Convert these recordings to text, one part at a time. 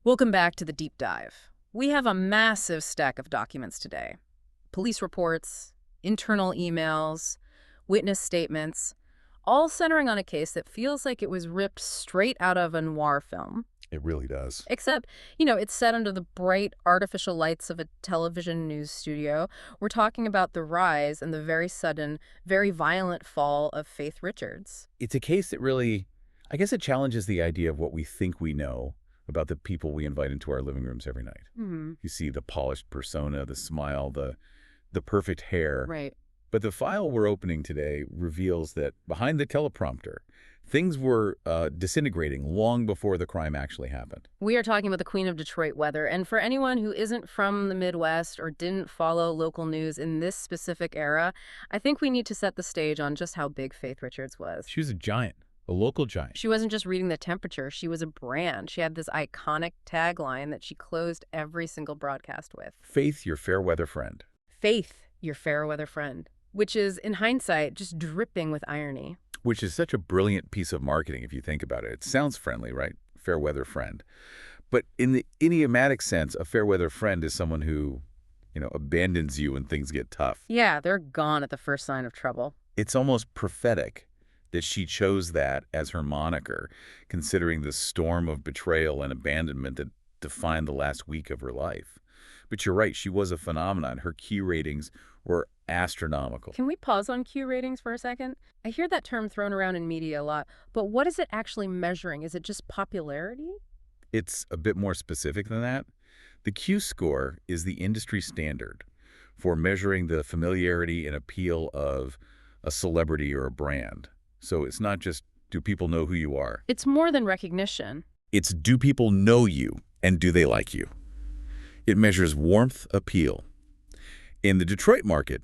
Welcome back to the deep dive. We have a massive stack of documents today. Police reports, internal emails, witness statements, all centering on a case that feels like it was ripped straight out of a noir film. It really does. Except, it's set under the bright artificial lights of a television news studio. We're talking about the rise and the very sudden, very violent fall of Faith Richards. It's a case that really, I guess it challenges the idea of what we think we know about the people we invite into our living rooms every night. You see the polished persona, the smile, the perfect hair. Right. But the file we're opening today reveals that behind the teleprompter, things were disintegrating long before the crime actually happened. We are talking about the Queen of Detroit weather, and for anyone who isn't from the Midwest or didn't follow local news in this specific era, I think we need to set the stage on just how big Faith Richards was. She was a giant, a local giant. She wasn't just reading the temperature, she was a brand. She had this iconic tagline that she closed every single broadcast with. Faith, your fair weather friend. Faith, your fair weather friend. Which is, in hindsight, just dripping with irony. Which is such a brilliant piece of marketing if you think about it. It sounds friendly, right? Fair weather friend. But in the idiomatic sense, a fair weather friend is someone who, abandons you when things get tough. Yeah, they're gone at the first sign of trouble. It's almost prophetic that she chose that as her moniker, considering the storm of betrayal and abandonment that defined the last week of her life. But you're right, she was a phenomenon. Her Q ratings were astronomical. Can we pause on Q ratings for a second? I hear that term thrown around in media a lot, but what is it actually measuring? Is it just popularity? It's a bit more specific than that. The Q score is the industry standard for measuring the familiarity and appeal of a celebrity or a brand. So it's not just, do people know who you are? It's more than recognition. It's, do people know you and do they like you? It measures warmth, appeal. In the Detroit market,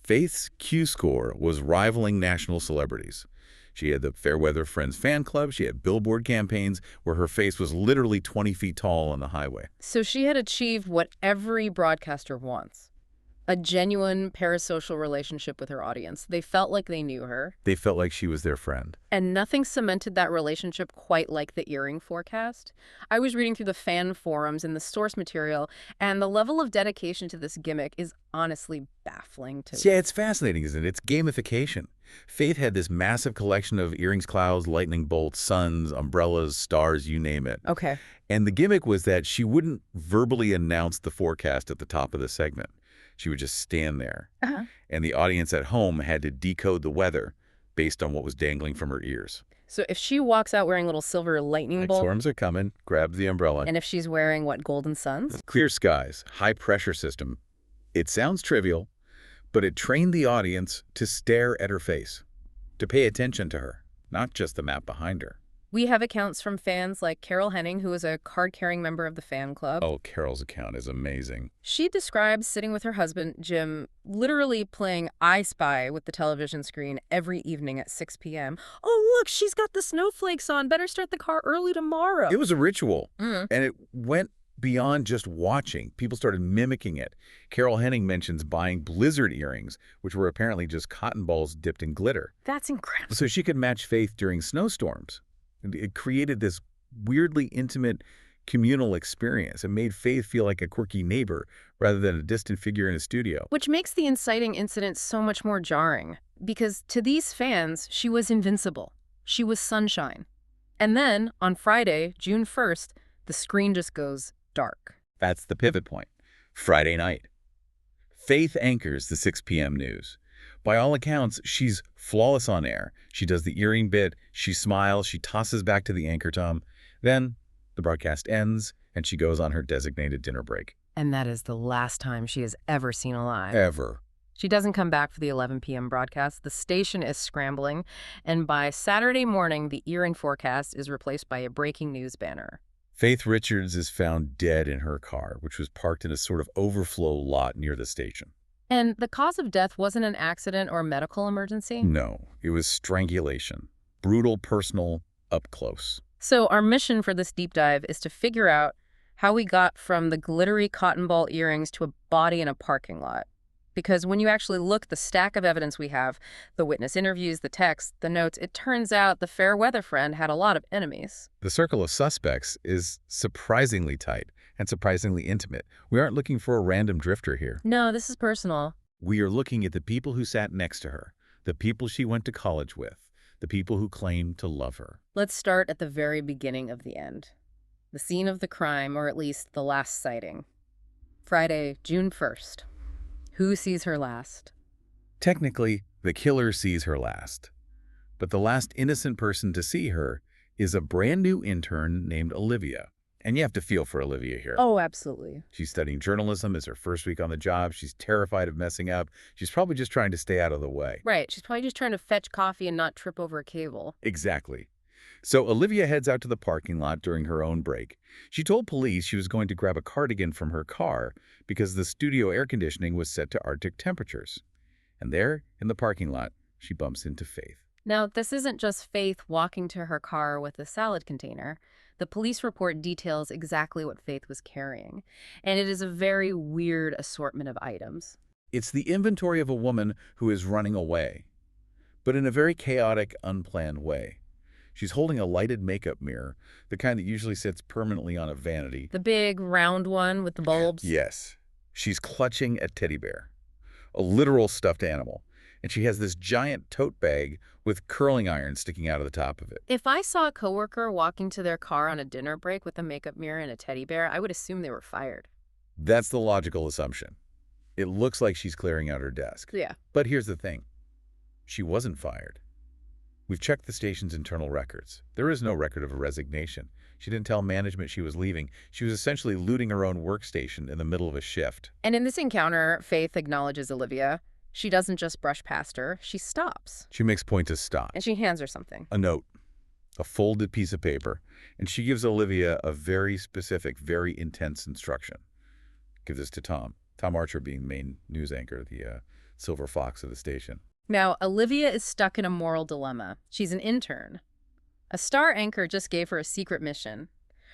Faith's Q score was rivaling national celebrities. She had the Fairweather Friends fan club. She had billboard campaigns where her face was literally 20 feet tall on the highway. So she had achieved what every broadcaster wants. A genuine parasocial relationship with her audience. They felt like they knew her. They felt like she was their friend. And nothing cemented that relationship quite like the earring forecast. I was reading through the fan forums and the source material, and the level of dedication to this gimmick is honestly baffling to me. Yeah, it's fascinating, isn't it? It's gamification. Faith had this massive collection of earrings, clouds, lightning bolts, suns, umbrellas, stars, you name it. Okay. And the gimmick was that she wouldn't verbally announce the forecast at the top of the segment. She would just stand there. And the audience at home had to decode the weather based on what was dangling from her ears. So if she walks out wearing little silver lightning bolts, Storms are coming, grab the umbrella. and if she's wearing, what, golden suns? Clear skies, high pressure system. It sounds trivial, but it trained the audience to stare at her face, to pay attention to her, not just the map behind her. We have accounts from fans like Carol Henning, who is a card-carrying member of the fan club. Oh, Carol's account is amazing. She describes sitting with her husband, Jim, literally playing I Spy with the television screen every evening at 6 p.m. Oh, look, she's got the snowflakes on. Better start the car early tomorrow. It was a ritual, and it went beyond just watching. People started mimicking it. Carol Henning mentions buying blizzard earrings, which were apparently just cotton balls dipped in glitter. That's incredible. So she could match Faith during snowstorms. It created this weirdly intimate communal experience. It made Faith feel like a quirky neighbor rather than a distant figure in a studio. Which makes the inciting incident so much more jarring, because to these fans, she was invincible. She was sunshine. And then, on Friday, June 1st, the screen just goes dark. That's the pivot point. Friday night. Faith anchors the 6 p.m. news. By all accounts, she's flawless on air. She does the earring bit, she smiles, she tosses back to the anchor tom. Then the broadcast ends, and she goes on her designated dinner break. And that is the last time she is ever seen alive. Ever. She doesn't come back for the 11 p.m. broadcast. The station is scrambling, and by Saturday morning, the earring forecast is replaced by a breaking news banner. Faith Richards is found dead in her car, which was parked in a sort of overflow lot near the station. And the cause of death wasn't an accident or medical emergency? No, it was strangulation. Brutal, personal, up close. So our mission for this deep dive is to figure out how we got from the glittery cotton ball earrings to a body in a parking lot. because when you actually look at the stack of evidence we have, the witness interviews, the text, the notes, it turns out the fair weather friend had a lot of enemies. The circle of suspects is surprisingly tight and surprisingly intimate. We aren't looking for a random drifter here. No, this is personal. We are looking at the people who sat next to her, the people she went to college with, the people who claimed to love her. Let's start at the very beginning of the end. The scene of the crime, or at least the last sighting. Friday, June 1st. Who sees her last? Technically, the killer sees her last. But the last innocent person to see her is a brand new intern named Olivia. And you have to feel for Olivia here. Oh, absolutely. She's studying journalism. It's her first week on the job. She's terrified of messing up. She's probably just trying to stay out of the way. Right. She's probably just trying to fetch coffee and not trip over a cable. Exactly. So Olivia heads out to the parking lot during her own break. She told police she was going to grab a cardigan from her car because the studio air conditioning was set to Arctic temperatures. And there, in the parking lot, she bumps into Faith. Now, this isn't just Faith walking to her car with a salad container. The police report details exactly what Faith was carrying, and it is a very weird assortment of items. It's the inventory of a woman who is running away, but in a very chaotic, unplanned way. She's holding a lighted makeup mirror, the kind that usually sits permanently on a vanity. The big, round one with the bulbs? Yes. She's clutching a teddy bear, a literal stuffed animal, and she has this giant tote bag with curling iron sticking out of the top of it. If I saw a coworker walking to their car on a dinner break with a makeup mirror and a teddy bear, I would assume they were fired. That's the logical assumption. It looks like she's clearing out her desk. Yeah. But here's the thing. She wasn't fired. We've checked the station's internal records. There is no record of a resignation. She didn't tell management she was leaving. She was essentially looting her own workstation in the middle of a shift. And in this encounter, Faith acknowledges Olivia. She doesn't just brush past her, she stops. She makes point to stop. And she hands her something. A note, a folded piece of paper, and she gives Olivia a very specific, very intense instruction. Give this to Tom. Tom Archer being the main news anchor, the silver fox of the station. Now, Olivia is stuck in a moral dilemma. She's an intern. A star anchor just gave her a secret mission.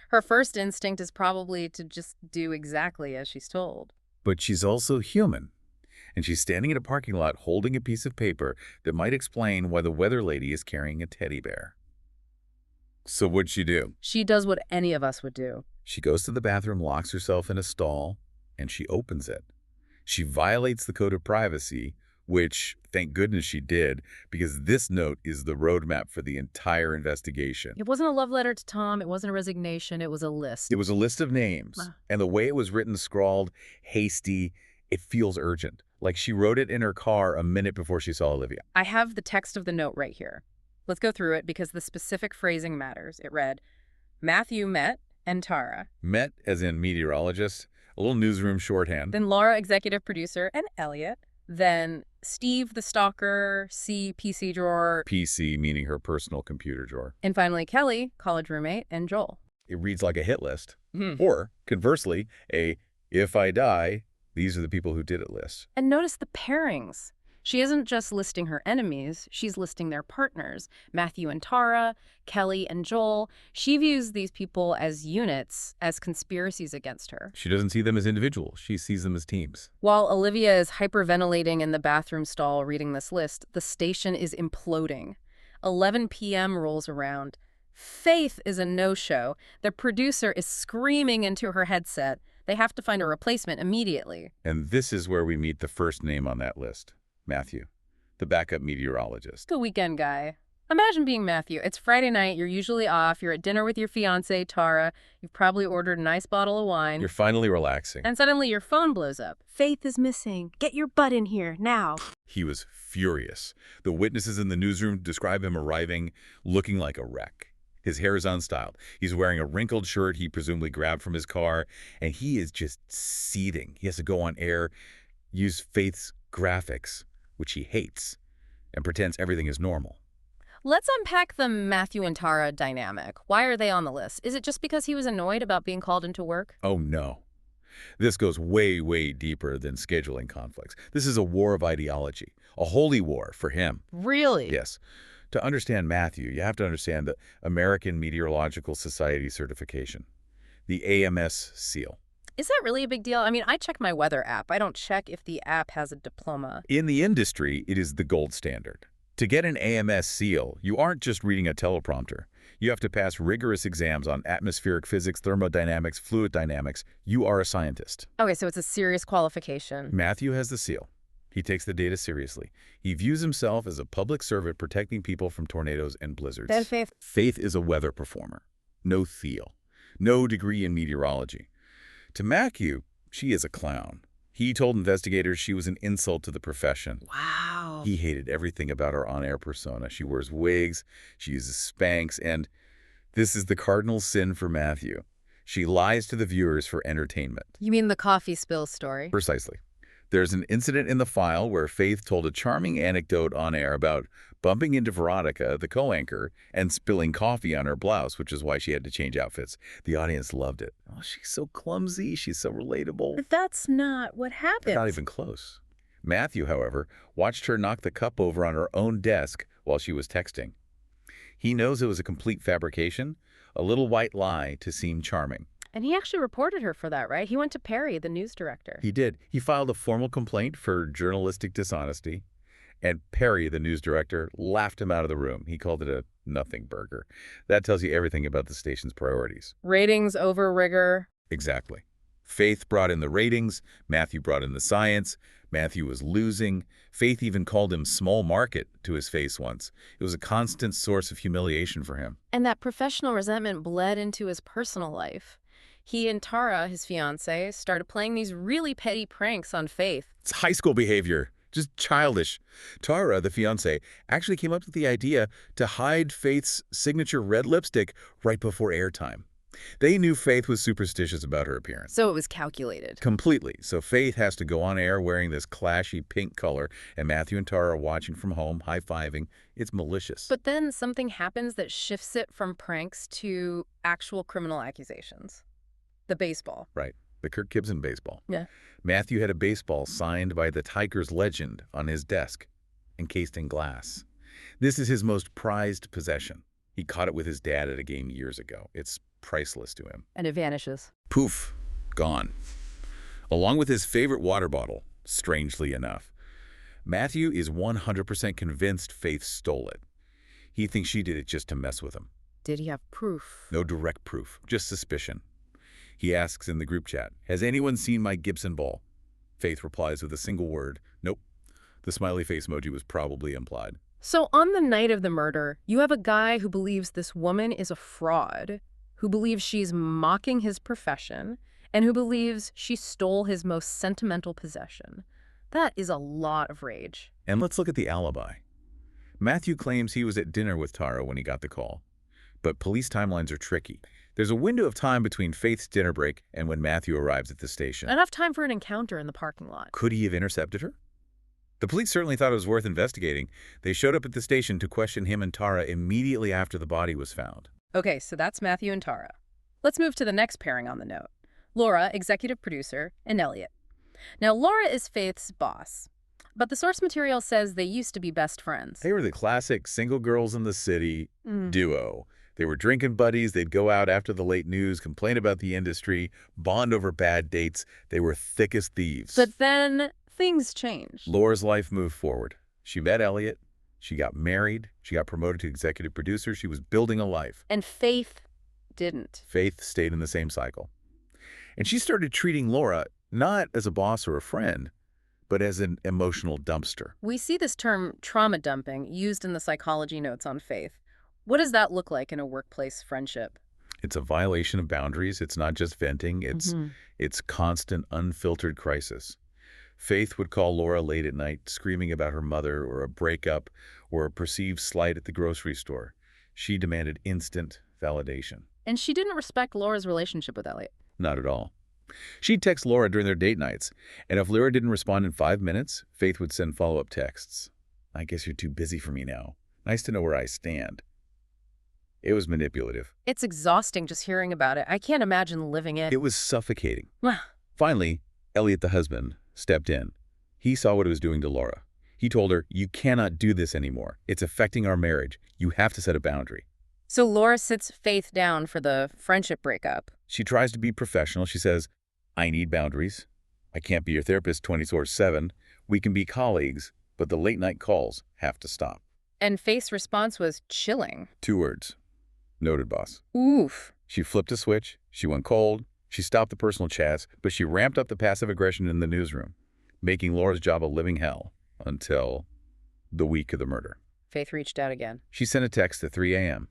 Her first instinct is probably to just do exactly as she's told. But she's also human. And she's standing in a parking lot holding a piece of paper that might explain why the weather lady is carrying a teddy bear. So what'd she do? She does what any of us would do. She goes to the bathroom, locks herself in a stall, and she opens it. She violates the code of privacy, which, thank goodness she did, because this note is the roadmap for the entire investigation. It wasn't a love letter to Tom. It wasn't a resignation. It was a list. It was a list of names, and the way it was written, scrawled, hasty, it feels urgent. Like she wrote it in her car a minute before she saw Olivia. I have the text of the note right here. Let's go through it because the specific phrasing matters. It read, Matthew met and Tara. Met as in meteorologist, a little newsroom shorthand. Then Laura, executive producer, and Elliot. Then Steve, the stalker, C, PC drawer. PC meaning her personal computer drawer. And finally Kelly, college roommate, and Joel. It reads like a hit list. Or, conversely, a if I die, these are the people who did it list. And notice the pairings. She isn't just listing her enemies, she's listing their partners. Matthew and Tara, Kelly and Joel. She views these people as units, as conspiracies against her. She doesn't see them as individuals. She sees them as teams. While Olivia is hyperventilating in the bathroom stall reading this list, the station is imploding. 11 p.m. rolls around. Faith is a no-show. The producer is screaming into her headset. They have to find a replacement immediately. And this is where we meet the first name on that list, Matthew, the backup meteorologist. The weekend guy. Imagine being Matthew. It's Friday night, you're usually off, you're at dinner with your fiancée, Tara, you've probably ordered a nice bottle of wine. You're finally relaxing. And suddenly your phone blows up. Faith is missing. Get your butt in here, now. He was furious. The witnesses in the newsroom describe him arriving looking like a wreck. His hair is unstyled. He's wearing a wrinkled shirt he presumably grabbed from his car, and he is just seething. He has to go on air, use Faith's graphics, which he hates, and pretends everything is normal. Let's unpack the Matthew and Tara dynamic. Why are they on the list? Is it just because he was annoyed about being called into work? Oh, no. This goes way, way deeper than scheduling conflicts. This is a war of ideology, a holy war for him. Really? Yes. To understand Matthew, you have to understand the American Meteorological Society certification, the AMS seal. Is that really a big deal? I mean, I check my weather app. I don't check if the app has a diploma. In the industry, it is the gold standard. To get an AMS seal, you aren't just reading a teleprompter. You have to pass rigorous exams on atmospheric physics, thermodynamics, fluid dynamics. You are a scientist. Okay, so it's a serious qualification. Matthew has the seal. He takes the data seriously. He views himself as a public servant protecting people from tornadoes and blizzards. Then Faith. Faith is a weather performer. No seal. No degree in meteorology. To Matthew, she is a clown. He told investigators she was an insult to the profession. Wow. He hated everything about her on-air persona. She wears wigs, she uses Spanx, and this is the cardinal sin for Matthew. She lies to the viewers for entertainment. You mean the coffee spill story? Precisely. There's an incident in the file where Faith told a charming anecdote on air about bumping into Veronica, the co-anchor, and spilling coffee on her blouse, which is why she had to change outfits. The audience loved it. Oh, she's so clumsy. She's so relatable. But that's not what happened. Not even close. Matthew, however, watched her knock the cup over on her own desk while she was texting. He knows it was a complete fabrication, a little white lie to seem charming. And he actually reported her for that, right? He went to Perry, the news director. He did. He filed a formal complaint for journalistic dishonesty, and Perry, the news director, laughed him out of the room. He called it a nothing burger. That tells you everything about the station's priorities. Ratings over rigor. Exactly. Faith brought in the ratings. Matthew brought in the science. Matthew was losing. Faith even called him small market to his face once. It was a constant source of humiliation for him. And that professional resentment bled into his personal life. He and Tara, his fiancée, started playing these really petty pranks on Faith. It's high school behavior. Just childish. Tara, the fiancée, actually came up with the idea to hide Faith's signature red lipstick right before airtime. They knew Faith was superstitious about her appearance. So it was calculated. Completely. So Faith has to go on air wearing this clashy pink color, and Matthew and Tara are watching from home, high-fiving. It's malicious. But then something happens that shifts it from pranks to actual criminal accusations. The baseball. Right. The Kirk Gibson baseball. Yeah. Matthew had a baseball signed by the Tigers legend on his desk, encased in glass. This is his most prized possession. He caught it with his dad at a game years ago. It's priceless to him. And it vanishes. Poof. Gone. Along with his favorite water bottle, strangely enough. Matthew is 100% convinced Faith stole it. He thinks she did it just to mess with him. Did he have proof? No direct proof, just suspicion. He asks in the group chat, "Has anyone seen my Gibson ball?" Faith replies with a single word, "Nope." The smiley face emoji was probably implied. So on the night of the murder, you have a guy who believes this woman is a fraud, who believes she's mocking his profession, and who believes she stole his most sentimental possession. That is a lot of rage. And let's look at the alibi. Matthew claims he was at dinner with Tara when he got the call. But police timelines are tricky. There's a window of time between Faith's dinner break and when Matthew arrives at the station. Enough time for an encounter in the parking lot. Could he have intercepted her? The police certainly thought it was worth investigating. They showed up at the station to question him and Tara immediately after the body was found. Okay, so that's Matthew and Tara. Let's move to the next pairing on the note. Laura, executive producer, and Elliot. Now, Laura is Faith's boss, but the source material says they used to be best friends. They were the classic single girls in the city duo. They were drinking buddies. They'd go out after the late news, complain about the industry, bond over bad dates. They were thick as thieves. But then things changed. Laura's life moved forward. She met Elliot. She got married. She got promoted to executive producer. She was building a life. And Faith didn't. Faith stayed in the same cycle. And she started treating Laura not as a boss or a friend, but as an emotional dumpster. We see this term trauma dumping used in the psychology notes on Faith. What does that look like in a workplace friendship? It's a violation of boundaries. It's not just venting. It's constant, unfiltered crisis. Faith would call Laura late at night, screaming about her mother or a breakup or a perceived slight at the grocery store. She demanded instant validation. And she didn't respect Laura's relationship with Elliot. Not at all. She'd text Laura during their date nights, and if Laura didn't respond in 5 minutes, Faith would send follow-up texts. "I guess you're too busy for me now. Nice to know where I stand." It was manipulative. It's exhausting just hearing about it. I can't imagine living it. It was suffocating. Finally, Elliot, the husband, stepped in. He saw what it was doing to Laura. He told her, "You cannot do this anymore. It's affecting our marriage. You have to set a boundary." So Laura sits Faith down for the friendship breakup. She tries to be professional. She says, I need boundaries. I can't be your therapist 24/7. We can be colleagues, but the late-night calls have to stop. And Faith's response was chilling. 2 words. Noted, boss. Oof. She flipped a switch. She went cold. She stopped the personal chats, but she ramped up the passive aggression in the newsroom, making Laura's job a living hell until the week of the murder. Faith reached out again. She sent a text at 3 a.m.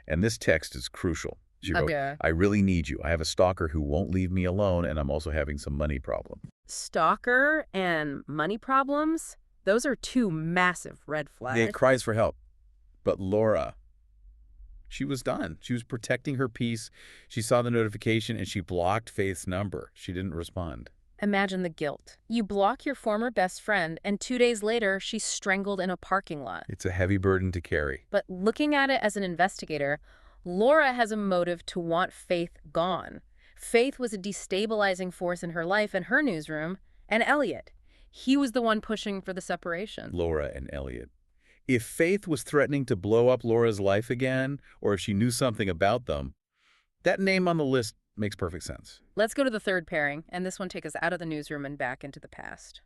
And this text is crucial. She wrote, Okay. I really need you. I have a stalker who won't leave me alone, and I'm also having some money problem. Stalker and money problems? Those are 2 massive red flags. It cries for help. But Laura, she was done. She was protecting her peace. She saw the notification, and she blocked Faith's number. She didn't respond. Imagine the guilt. You block your former best friend, and 2 days later, she's strangled in a parking lot. It's a heavy burden to carry. But looking at it as an investigator, Laura has a motive to want Faith gone. Faith was a destabilizing force in her life and her newsroom, and Elliot. He was the one pushing for the separation. Laura and Elliot. If Faith was threatening to blow up Laura's life again, or if she knew something about them, that name on the list makes perfect sense. Let's go to the third pairing, and this one takes us out of the newsroom and back into the past.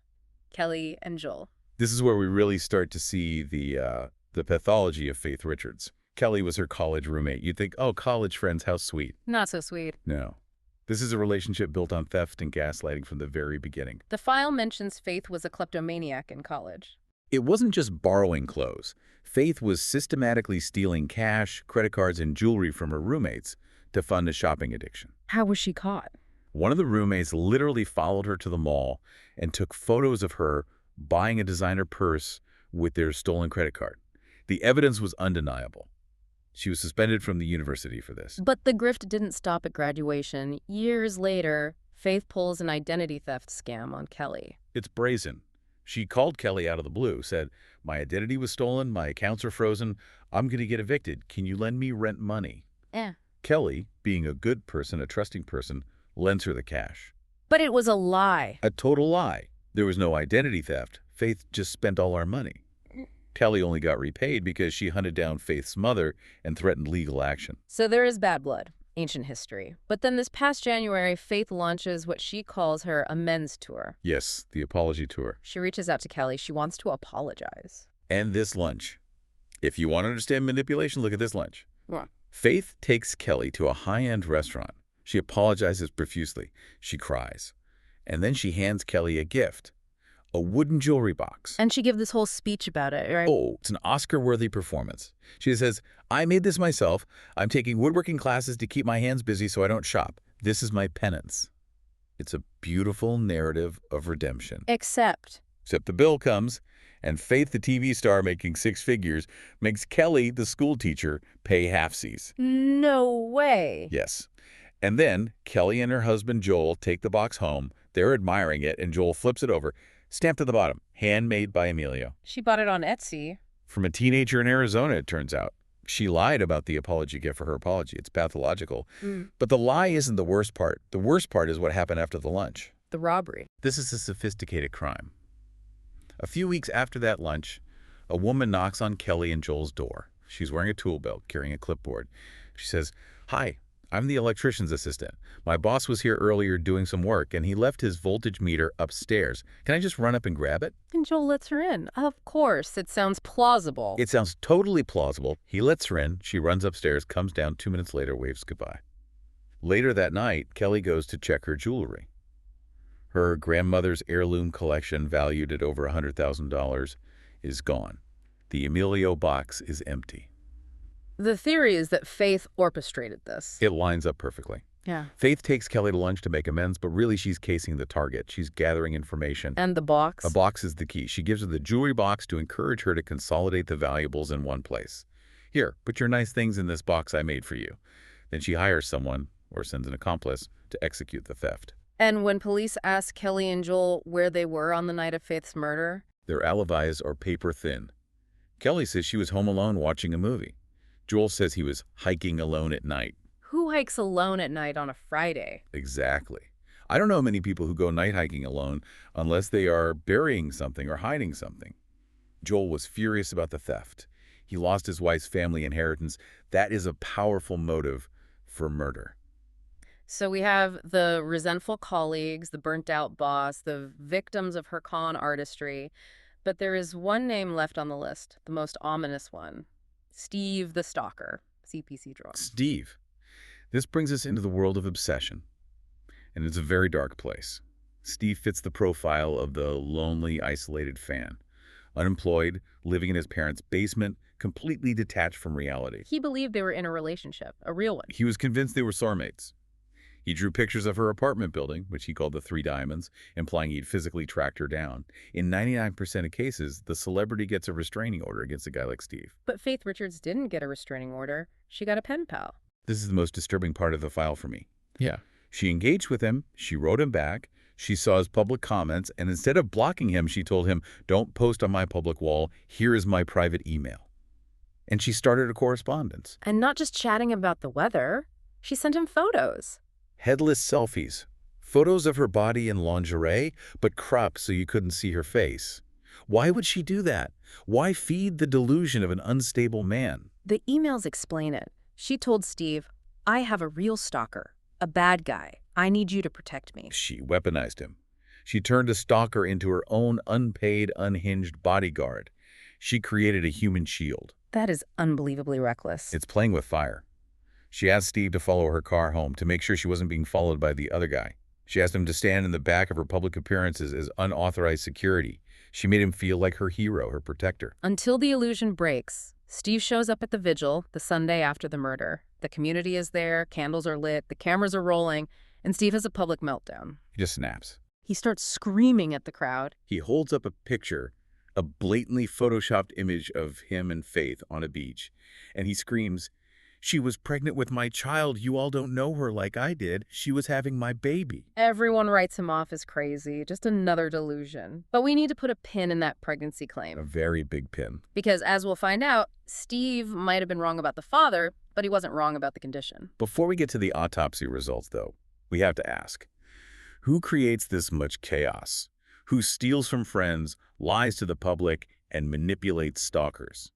Kelly and Joel. This is where we really start to see the pathology of Faith Richards. Kelly was her college roommate. You'd think, oh, college friends, how sweet. Not so sweet. No. This is a relationship built on theft and gaslighting from the very beginning. The file mentions Faith was a kleptomaniac in college. It wasn't just borrowing clothes. Faith was systematically stealing cash, credit cards, and jewelry from her roommates to fund a shopping addiction. How was she caught? One of the roommates literally followed her to the mall and took photos of her buying a designer purse with their stolen credit card. The evidence was undeniable. She was suspended from the university for this. But the grift didn't stop at graduation. Years later, Faith pulls an identity theft scam on Kelly. It's brazen. She called Kelly out of the blue, said, my identity was stolen, my accounts are frozen, I'm going to get evicted. Can you lend me rent money? Kelly, being a good person, a trusting person, lends her the cash. But it was a lie. A total lie. There was no identity theft. Faith just spent all our money. Kelly only got repaid because she hunted down Faith's mother and threatened legal action. So there is bad blood, ancient history. But then this past January, Faith launches what she calls her amends tour. Yes, the apology tour. She reaches out to Kelly. She wants to apologize. And this lunch. If you want to understand manipulation, look at this lunch. What? Faith takes Kelly to a high-end restaurant. She apologizes profusely. She cries. And then she hands Kelly a gift. A wooden jewelry box. And she gives this whole speech about it, right? Oh, it's an Oscar-worthy performance. She says, I made this myself. I'm taking woodworking classes to keep my hands busy so I don't shop. This is my penance. It's a beautiful narrative of redemption. Except the bill comes, and Faith, the TV star making 6 figures, makes Kelly, the school teacher, pay halfsies. no way. Yes. And then Kelly and her husband Joel take the box home. They're admiring it, and Joel flips it over. Stamped at the bottom, handmade by Emilio. She bought it on Etsy. From a teenager in Arizona, it turns out. She lied about the apology gift for her apology. It's pathological. But the lie isn't the worst part. The worst part is what happened after the lunch. The robbery. This is a sophisticated crime. A few weeks after that lunch, a woman knocks on Kelly and Joel's door. She's wearing a tool belt, carrying a clipboard. She says, hi, I'm the electrician's assistant. My boss was here earlier doing some work, and he left his voltage meter upstairs. Can I just run up and grab it? And Joel lets her in. Of course, it sounds plausible. It sounds totally plausible. He lets her in. She runs upstairs, comes down 2 minutes later, waves goodbye. Later that night, Kelly goes to check her jewelry. Her grandmother's heirloom collection, valued at over $100,000, is gone. The Emilio box is empty. The theory is that Faith orchestrated this. It lines up perfectly. Yeah. Faith takes Kelly to lunch to make amends, but really she's casing the target. She's gathering information. And the box? A box is the key. She gives her the jewelry box to encourage her to consolidate the valuables in one place. Here, put your nice things in this box I made for you. Then she hires someone, or sends an accomplice, to execute the theft. And when police ask Kelly and Joel where they were on the night of Faith's murder? Their alibis are paper thin. Kelly says she was home alone watching a movie. Joel says he was hiking alone at night. Who hikes alone at night on a Friday? Exactly. I don't know many people who go night hiking alone unless they are burying something or hiding something. Joel was furious about the theft. He lost his wife's family inheritance. That is a powerful motive for murder. So we have the resentful colleagues, the burnt-out boss, the victims of her con artistry. But there is one name left on the list, the most ominous one. Steve the Stalker, CPC drone. Steve. This brings us into the world of obsession, and it's a very dark place. Steve fits the profile of the lonely, isolated fan. Unemployed, living in his parents' basement, completely detached from reality. He believed they were in a relationship, a real one. He was convinced they were soulmates. He drew pictures of her apartment building, which he called the Three Diamonds, implying he'd physically tracked her down. In 99% of cases, the celebrity gets a restraining order against a guy like Steve. But Faith Richards didn't get a restraining order. She got a pen pal. This is the most disturbing part of the file for me. Yeah. She engaged with him, she wrote him back, she saw his public comments, and instead of blocking him, she told him, "Don't post on my public wall, here is my private email." And she started a correspondence. And not just chatting about the weather. She sent him photos. Headless selfies, photos of her body in lingerie, but cropped so you couldn't see her face. Why would she do that? Why feed the delusion of an unstable man? The emails explain it. She told Steve, I have a real stalker, a bad guy. I need you to protect me. She weaponized him. She turned a stalker into her own unpaid, unhinged bodyguard. She created a human shield. That is unbelievably reckless. It's playing with fire. She asked Steve to follow her car home to make sure she wasn't being followed by the other guy. She asked him to stand in the back of her public appearances as unauthorized security. She made him feel like her hero, her protector. Until the illusion breaks, Steve shows up at the vigil the Sunday after the murder. The community is there, candles are lit, the cameras are rolling, and Steve has a public meltdown. He just snaps. He starts screaming at the crowd. He holds up a picture, a blatantly photoshopped image of him and Faith on a beach, and he screams, "She was pregnant with my child. You all don't know her like I did. She was having my baby." Everyone writes him off as crazy, just another delusion. But we need to put a pin in that pregnancy claim. A very big pin. Because as we'll find out, Steve might have been wrong about the father, but he wasn't wrong about the condition. Before we get to the autopsy results, though, we have to ask, who creates this much chaos? Who steals from friends, lies to the public, and manipulates stalkers?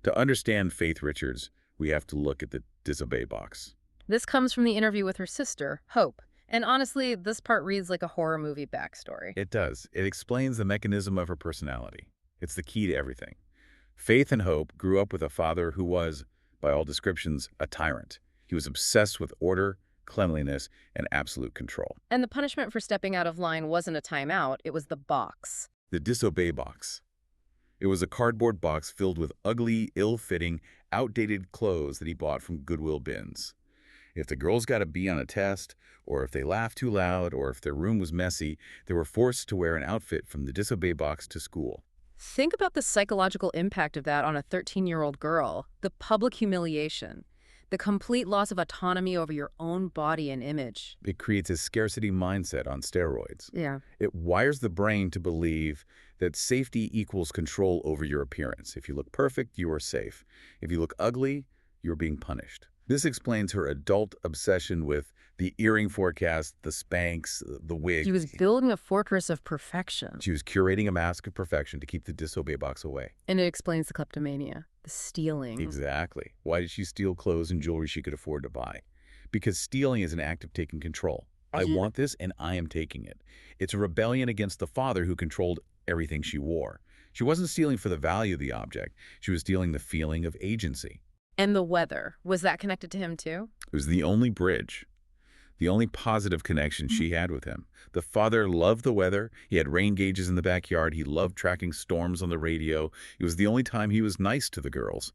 To understand Faith Richards, we have to look at the disobey box. This comes from the interview with her sister, Hope. And honestly, this part reads like a horror movie backstory. It does. It explains the mechanism of her personality. It's the key to everything. Faith and Hope grew up with a father who was, by all descriptions, a tyrant. He was obsessed with order, cleanliness, and absolute control. And the punishment for stepping out of line wasn't a timeout, it was the box. The disobey box. It was a cardboard box filled with ugly, ill-fitting, outdated clothes that he bought from Goodwill bins. If the girls got a B on a test, or if they laughed too loud, or if their room was messy, they were forced to wear an outfit from the disobey box to school. Think about the psychological impact of that on a 13-year-old girl. The public humiliation. The complete loss of autonomy over your own body and image. It creates a scarcity mindset on steroids. Yeah. It wires the brain to believe that safety equals control over your appearance. If you look perfect, you are safe. If you look ugly, you're being punished. This explains her adult obsession with the earring forecast, the Spanx, the wig. She was building a fortress of perfection. She was curating a mask of perfection to keep the disobey box away. And it explains the kleptomania, the stealing. Exactly. Why did she steal clothes and jewelry she could afford to buy? Because stealing is an act of taking control. I want this and I am taking it. It's a rebellion against the father who controlled everything she wore. She wasn't stealing for the value of the object. She was stealing the feeling of agency. And the weather, was that connected to him too? It was the only bridge, the only positive connection she had with him. The father loved the weather. He had rain gauges in the backyard. He loved tracking storms on the radio. It was the only time he was nice to the girls,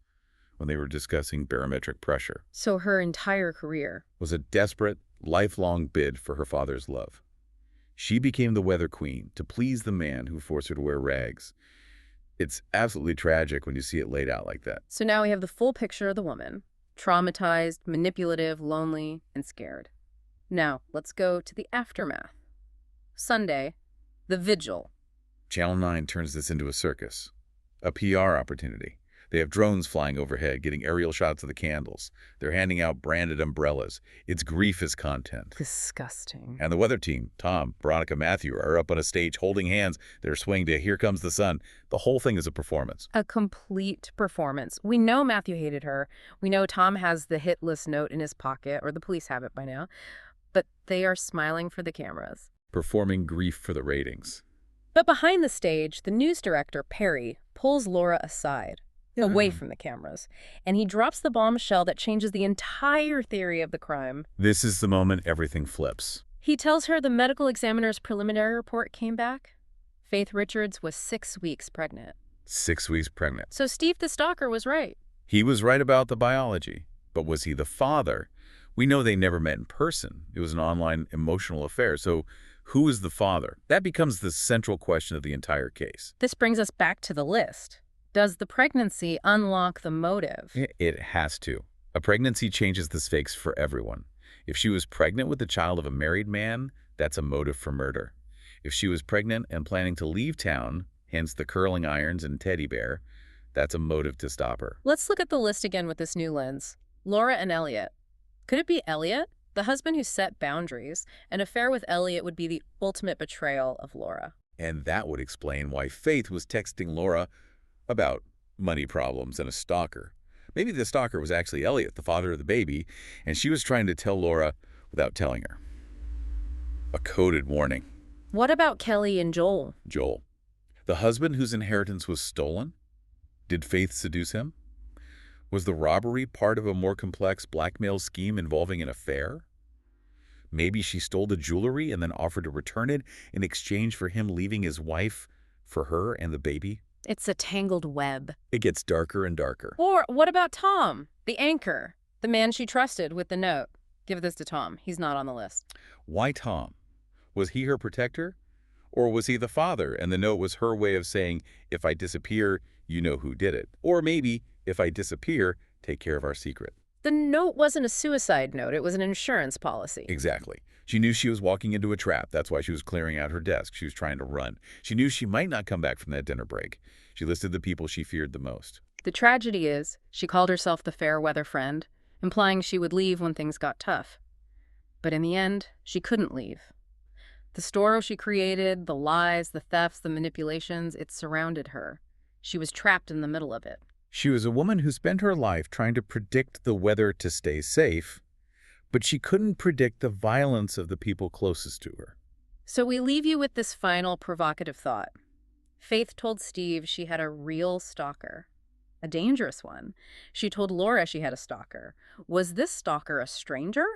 when they were discussing barometric pressure. So her entire career Was a desperate, lifelong bid for her father's love. She became the weather queen to please the man who forced her to wear rags. It's absolutely tragic when you see it laid out like that. So now we have the full picture of the woman. Traumatized, manipulative, lonely, and scared. Now, let's go to the aftermath. Sunday, the vigil. Channel 9 turns this into a circus, a PR opportunity. They have drones flying overhead, getting aerial shots of the candles. They're handing out branded umbrellas. It's grief as content. Disgusting. And the weather team, Tom, Veronica, Matthew, are up on a stage holding hands. They're swaying to Here Comes the Sun. The whole thing is a performance. A complete performance. We know Matthew hated her. We know Tom has the hit list note in his pocket, or the police have it by now. but they are smiling for the cameras. Performing grief for the ratings. But behind the stage, the news director, Perry, pulls Laura aside, away from the cameras, and he drops the bombshell that changes the entire theory of the crime. This is the moment everything flips. He tells her the medical examiner's preliminary report came back. Faith Richards was 6 weeks pregnant. 6 weeks pregnant. So Steve the stalker was right. He was right about the biology, but was he the father? We know they never met in person. It was an online emotional affair. So who is the father? That becomes the central question of the entire case. This brings us back to the list. Does the pregnancy unlock the motive? It has to. A pregnancy changes the stakes for everyone. If she was pregnant with the child of a married man, that's a motive for murder. If she was pregnant and planning to leave town, hence the curling irons and teddy bear, that's a motive to stop her. Let's look at the list again with this new lens. Laura and Elliot. Could it be Elliot, the husband who set boundaries? An affair with Elliot would be the ultimate betrayal of Laura. And that would explain why Faith was texting Laura about money problems and a stalker. Maybe the stalker was actually Elliot, the father of the baby, and she was trying to tell Laura without telling her. A coded warning. What about Kelly and Joel? Joel, the husband whose inheritance was stolen? Did Faith seduce him? Was the robbery part of a more complex blackmail scheme involving an affair? Maybe she stole the jewelry and then offered to return it in exchange for him leaving his wife for her and the baby? It's a tangled web. It gets darker and darker. Or what about Tom, the anchor, the man she trusted with the note? Give this to Tom. He's not on the list. Why Tom? Was he her protector? Or was he the father and the note was her way of saying, if I disappear, you know who did it? Or maybe, if I disappear, take care of our secret. The note wasn't a suicide note. It was an insurance policy. Exactly. She knew she was walking into a trap. That's why she was clearing out her desk. She was trying to run. She knew she might not come back from that dinner break. She listed the people she feared the most. The tragedy is, she called herself the fair weather friend, implying she would leave when things got tough. But in the end, she couldn't leave. The story she created, the lies, the thefts, the manipulations, it surrounded her. She was trapped in the middle of it. She was a woman who spent her life trying to predict the weather to stay safe, but she couldn't predict the violence of the people closest to her. So we leave you with this final provocative thought. Faith told Steve she had a real stalker, a dangerous one. She told Laura she had a stalker. Was this stalker a stranger?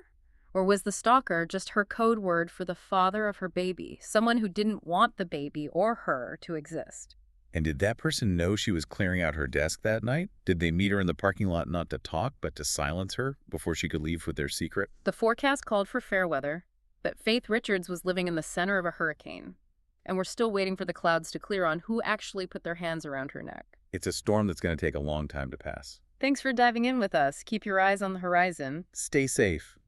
Or was the stalker just her code word for the father of her baby, someone who didn't want the baby or her to exist? And did that person know she was clearing out her desk that night? Did they meet her in the parking lot not to talk, but to silence her before she could leave with their secret? The forecast called for fair weather, but Faith Richards was living in the center of a hurricane. And we're still waiting for the clouds to clear on who actually put their hands around her neck. It's a storm that's going to take a long time to pass. Thanks for diving in with us. Keep your eyes on the horizon. Stay safe.